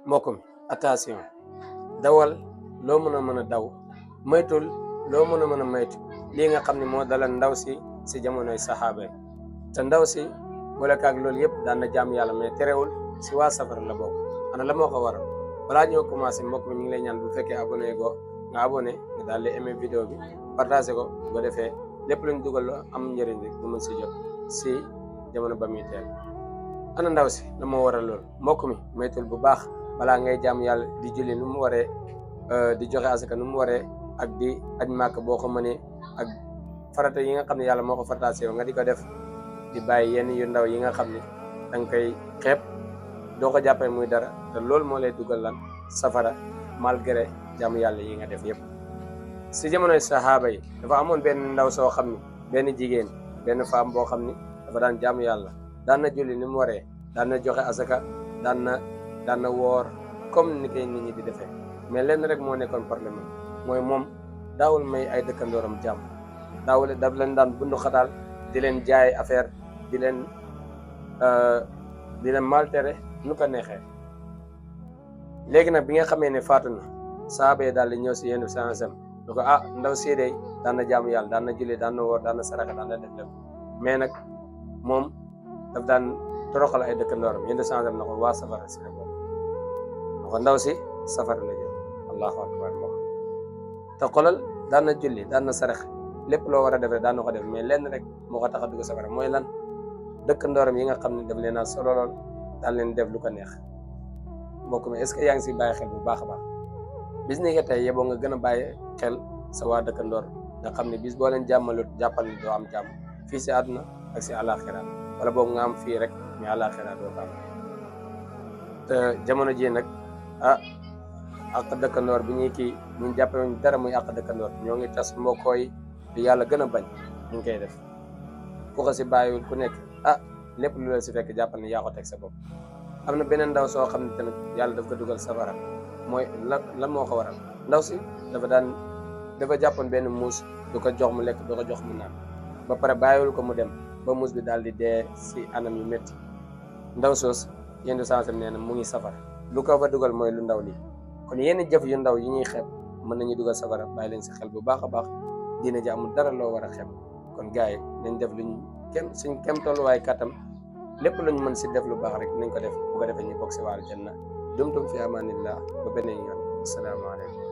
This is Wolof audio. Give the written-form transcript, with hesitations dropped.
mbokk mi attention, dawal loo mën a daw, moytul loo mën a moytu lii nga xam ne moo dalal ndaw si jamonoy saxaaba yi. te ndaw si boole kaag loolu yëpp daan na jaam yàlla mais terewul si waa safara la bokk. ana la moo ko waral? balaa ñoo commencé mbokk mi ñu ngi lay ñaan bu fekkee abonné go nga abonné nga daal di aimé vidéo bi partagé ko bu ko defee lépp luñ dugal lu am njëriñ rek du mën si jot si jamono ba muy teel. ana ndaw si la moo waral loolu? mbokk mi moytul bu baax balaa ngay jaam yàlla di julli nu mu waree, di joxe asaka nu mu waree, ak di aj màkk boo ko mënee, ak farata yi nga xam ne yàlla moo ko farataase yow nga di ko def, di bàyyi yenn yu ndaw yi nga xam ne danga koy xeeb doo ko jàppee muy dara, te loolu moo lay dugal lan safara malgré jaamu yàlla yi nga def yëpp. si jamonoy saxaaba yi dafa amoon benn ndaw soo xam ne benn jigéen, benn femme boo xam ne dafa daan jaamu yàlla, daan na julli ni mu waree, daan na joxe asaka, daan na woor comme ni koy nit ñi di defee, mais lenn rek moo nekkoon problème mooy moom daawul may ay dëkkandooram jàmm, daf leen daan bundu xataal, di leen jaay affaire, di leen maltere nu ko neexee. léegi nag bi nga xamee ne faatu na, saaba yi daal di ñëw si yenn sansam du ko ndaw séedéey daan na jaamu yàlla, daan na julli, daan na woor, daan na saraxe, daan na def lépp, mais nag moom daf daan toroxal ay dëkkandooram. yenn sansam na ko waa safara si la bokk, na ko ndaw si safara la jëm. allahu akbar. te xolal daan na julli, daan na saraxe, lépp loo war a defee daan na ko def, mais lenn rek moo ko tax a dugg safara mooy lan? dëkkandooram yi nga xam ne daf leen a solo lool, daan leen def lu ko neex. mbokk mi est-ce que yaa ngi si bàyyi xel bu baax a baax? bis ni nga tey yeboo nga gën a bàyyi xel sa waa dëkkandoor, nga xam ne bis boo leen jàmmalut jàppal ni doo am jàmm fii si àdduna ak si àllaaxira, wala boog nga am fii rek mais àllaaxira doo ko am. te jamono ji nag àq dëkkandoor bi ñuy kii ñun jàppewuñ dara muy àq dëkkandoor, ñoo ngi tas mbokkoo yi di yàlla gën a bañ ñu ngi koy def. ku ko si bàyyiwul ku nekk lépp lu la si fekk jàppal ni yaa ko teg sa bopp. am na beneen ndaw soo xam ne tamit yàlla daf ko dugal safara, mooy lan moo ko waral? ndaw si dafa jàppoon benn muus, du ko jox mu lekk, du ko jox mu naan, ba pare bàyyiwul ko mu dem ba muus bi daal di dee si anam yu métti. ndaw soos yenn sansam nee na mu ngi safara. lu ko fa dugal mooy lu ndaw lii. kon yenn jëf yu ndaw yi ñuy xeeb mën nañu dugal safara, bàyyi leen si xel bu baax a baax. diina ji amul dara loo war a xeeb. kon gars yi nañ def suñ kem tolluwaay kàttam, lépp luñ mën si def lu baax rek nañ ko def, bu ko defee ñu bokk si wàllu janna. dumtum fi amanillah ba beneen yoon. asalaamaaleykum.